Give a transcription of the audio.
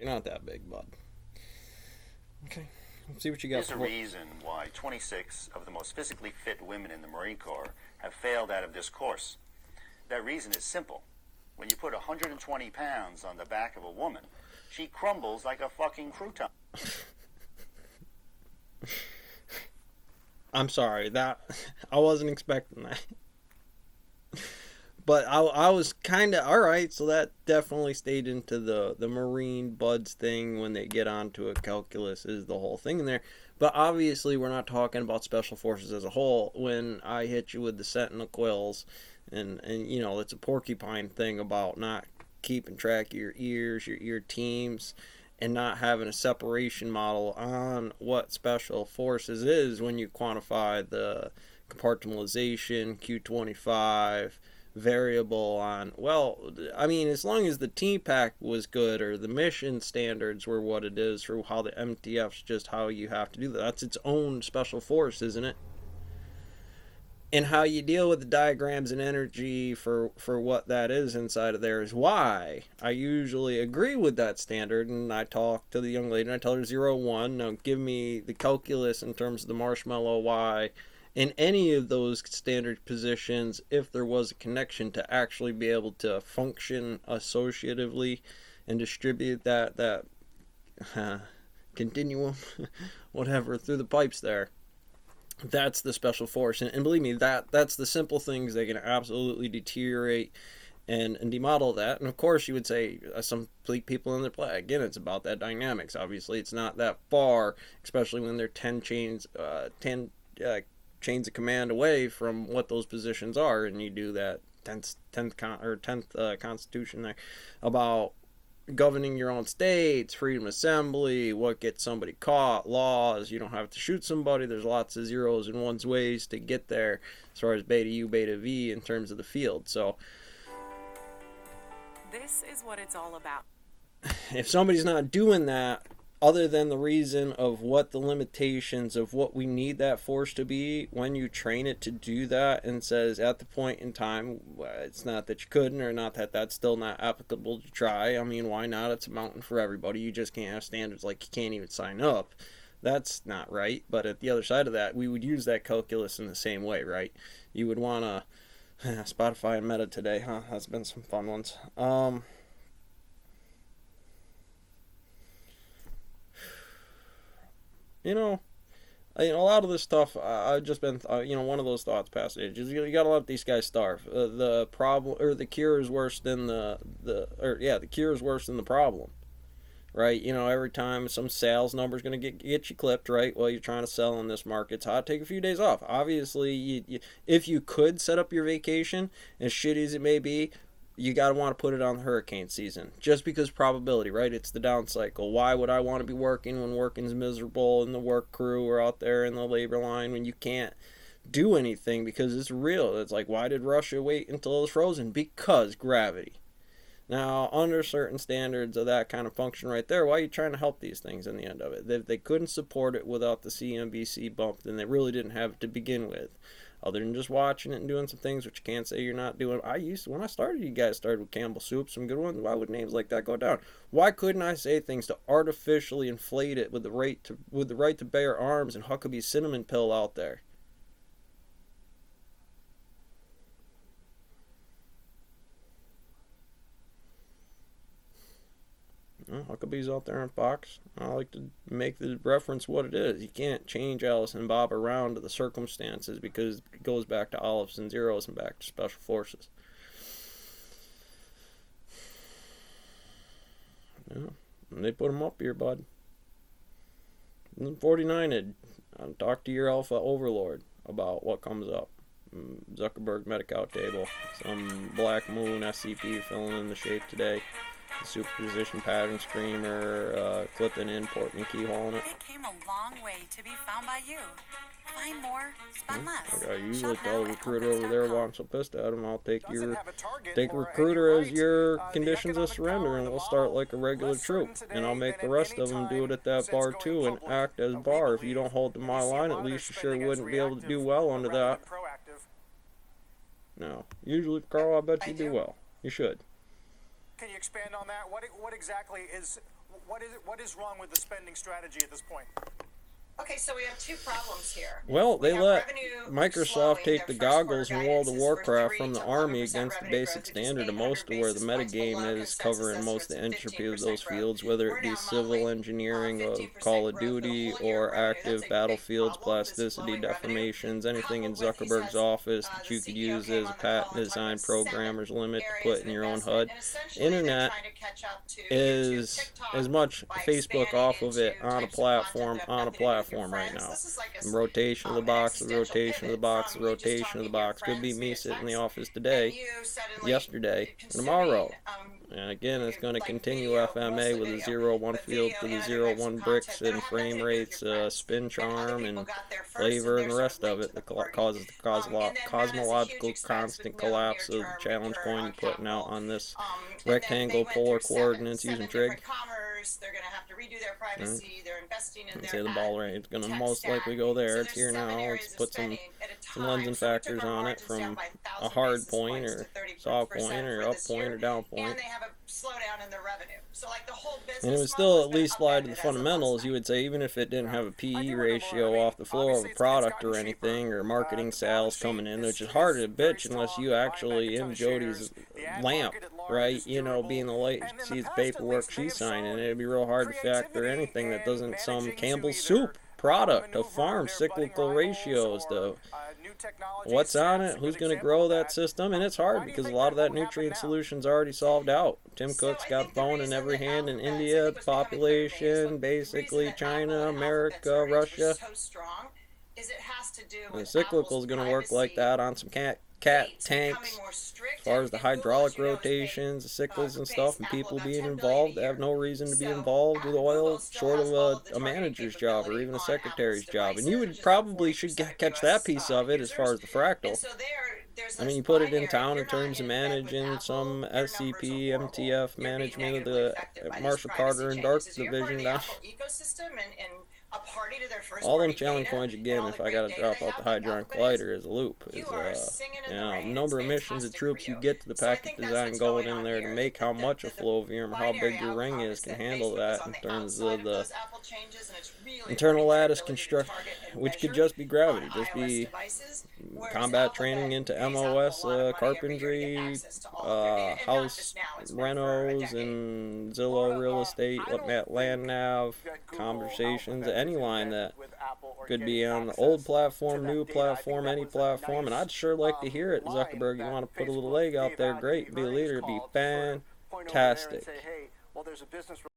You're not that big, bud. Okay. Let's see what you got. There's a reason why 26 of the most physically fit women in the Marine Corps have failed out of this course. That reason is simple. When you put 120 pounds on the back of a woman, she crumbles like a fucking crouton. I'm sorry, that I wasn't expecting that. But I was kind of alright, so that definitely stayed into the Marine Buds thing. When they get onto a calculus is the whole thing in there. But obviously we're not talking about Special Forces as a whole. When I hit you with the Sentinel Quills, and you know, it's a porcupine thing about not keeping track of your ears, your ear teams, and not having a separation model on what Special Forces is when you quantify the compartmentalization, Q25, variable on, well, I mean, as long as the team pack was good or the mission standards were what it is for how the MTF's just how you have to do that. That's its own special force, isn't it? And how you deal with the diagrams and energy for what that is inside of there is why I usually agree with that standard. And I talk to the young lady and I tell her 0-1, now give me the calculus in terms of the marshmallow Y in any of those standard positions if there was a connection to actually be able to function associatively and distribute that continuum whatever through the pipes there. That's the special force, and believe me, that's the simple things that can absolutely deteriorate and demodel that. And of course you would say some people in their play, again, it's about that dynamics. Obviously it's not that far, especially when they're 10 chains of command away from what those positions are, and you do that 10th constitution there about governing your own states, freedom of assembly, what gets somebody caught, laws, you don't have to shoot somebody, there's lots of zeros and ones ways to get there as far as beta U, beta V in terms of the field. So this is what it's all about. If somebody's not doing that, other than the reason of what the limitations of what we need that force to be, when you train it to do that and says at the point in time, it's not that you couldn't or not that that's still not applicable to try. I mean, why not? It's a mountain for everybody. You just can't have standards like you can't even sign up. That's not right. But at the other side of that, we would use that calculus in the same way, right? You would want to Spotify and Meta today, huh? That's been some fun ones. You know, a lot of this stuff, I've just been, one of those thoughts passages. You gotta let these guys starve. The problem, or the cure is worse than the cure is worse than the problem, right? You know, every time some sales number is gonna get you clipped, right? Well, you're trying to sell in this market. It's hot. Take a few days off. Obviously, if you could set up your vacation, as shitty as it may be, you got to want to put it on the hurricane season just because probability, right? It's the down cycle. Why would I want to be working when working's miserable and the work crew are out there in the labor line when you can't do anything because it's real? It's like, why did Russia wait until it was frozen? Because gravity. Now, under certain standards of that kind of function right there, why are you trying to help these things in the end of it? If they couldn't support it without the CNBC bump, then they really didn't have it to begin with. Other than just watching it and doing some things which you can't say you're not doing. When I started, you guys started with Campbell Soup, some good ones. Why would names like that go down? Why couldn't I say things to artificially inflate it with the right to bear arms and Huckabee's cinnamon pill out there? Huckabee's out there on Fox. I like to make the reference what it is. You can't change Alice and Bob around to the circumstances because it goes back to olives and zeros and back to special forces. Yeah, and they put them up here, bud. And 49 had talk to your alpha overlord about what comes up. Zuckerberg Medical table. Some Black Moon SCP filling in the shape today. The superposition pattern screamer, clipping in, porting and keyhole in it. It came a long way to be found by you. Find more, spend less. Like I usually tell the recruiter over there why I'm so pissed at him, I'll take Take recruiter as your conditions of surrender and we'll start like a regular troop. And I'll make the rest of them do it at that bar too and act as bar. If you don't hold to my line, at least you sure wouldn't be able to do well under that. No. Usually, Carl, I bet you do well. You should. Can you expand on that? What exactly is What is wrong with the spending strategy at this point? Okay, so we have two problems here. Well, We they have let revenue Microsoft slowing. take Their the first quarter goggles in World guidance of is Warcraft 3 from the to army 11% against the revenue basic growth, which is standard of 800 most of where the basis points metagame below is, consensus covering most of the estimates of entropy of 15% those growth. fields, whether We're it be now civil modeling engineering of 15% Call of growth for the Duty whole year or revenue. That's active a big battlefields, problem, this plasticity, slowing revenue. deformations, anything in Coupled with, he Zuckerberg's says, office that the you could CEO use came as a on the call patent and talked design about 7 programmer's limit to areas put of in your own investment, HUD. and essentially they're Internet trying to catch up to YouTube, is TikTok, as much by Facebook expanding off of it into on a types of content platform that have on a nothing to do with your platform right friends. now. This is like The rotation of the an box, the existential rotation of the pivot box, the from you just rotation of the talking to your box. Could be friends me via sitting in the text, office and today, you suddenly yesterday, consuming, tomorrow. And again, it's going to like continue video, FMA mostly with a video, 0-1 but field video for the and other 0-1 types of bricks content that and have frame nothing to do with rates, your friends. spin And other charm, people and got there first, flavor, and they're the rest sort of late it to that the party. causes the And then Meta is a huge cosmological expense with constant no collapse of the near-term challenge return coin on you're putting out capital. on this And then rectangle they went polar through coordinates using seven trig. different commerce. They're going to have to redo their privacy. They're investing in I'd their say the ball rate is going to tech most stack. likely go there. So It's there's here 7 now. areas Let's of put some spending at a lens time. and So we took factors our on it margins down from by a 1,000 hard basis point points or to 30% soft point or for up this point year, or down point. and they have a slowdown in their revenue. So like the whole business And it would model still has at been least lie to the upended as of last fundamentals, you night. would say, even if it didn't have a I PE do remember, ratio off the floor of obviously a it's product gotten or anything, cheaper. or marketing The balance sales sheet coming in, which is is hard to very bitch unless strong. you You're buying actually back a ton in of Jody's shares. The ad lamp, market at large right? is You know, durable. being the late, And in the sees the past, at paperwork least, they she's have signing, shown it'd be real hard to factor creativity anything that in doesn't some managing to Campbell's either, soup product maneuver of farm their budding cyclical rivals ratios, or, though. new technologies. What's on Snap's it? a Who's good going to example grow of that system? And it's hard Why do you because a think lot that of that won't happen nutrient now? solution's already solved out. Tim So Cook's I got think the phone in reason every that hand in Alphabet, I India, think what's becoming clear to me is, population, look, the basically reason that China, Apple and America, Alphabet's earnings were Russia. so strong is it has to do The with cyclical is Apple's going to work like privacy that on some cat rates tanks. becoming more strict. As far as the And Google, hydraulic as you know, has paid, rotations, the cycles and pays stuff, and Apple people about being $10 billion a involved, they have year. no reason to be So involved with Google oil still short has of all of the a targeting manager's job or capability even a on secretary's Apple's job. And you devices, would which is about probably should 40% of catch US that piece of it as far as the fractal. And so there's I mean, this you put it in binary. town If in you're not terms of in bed with managing Apple, some your numbers are SCP, horrible. MTF You're being management of negatively the affected by these Marshall privacy Carter and Dark changes. So you're part of division the down. Apple ecosystem and a party to their first All them party challenge data coins and again, all if the I great gotta data drop they out the have, like Hydron Alphabet is. Collider as a loop, You is are singing in you the know, rain. number It's of missions, the fantastic troops for you you. get to the So I packet think that's design what's going going in on there to here. make how much a flow VM or how Binary big your ring outcome is can that handle Facebook is that on in the terms outside of the those Apple changes, and it's really internal hurting their lattice ability to construct, target and which could measure just be gravity, on just iOS be devices, whereas combat Alphabet training into pays Apple a MOS, lot of money every year to carpentry, get access to all of their data, and not house just now, it's been for a renos decade. and Zillow real estate, I don't Matt Land think Nav, that Google, conversations, Alphabet any is in line bed that with Apple or could getting be on the access old to platform, that new data. I think platform, that any was a platform, and nice, I'd sure like to hear it. line Zuckerberg, you that want to put a little Facebook leg out gave there, out in great, the be a earnings leader, be call to sort of point over there and fantastic. say, hey, well, there's a business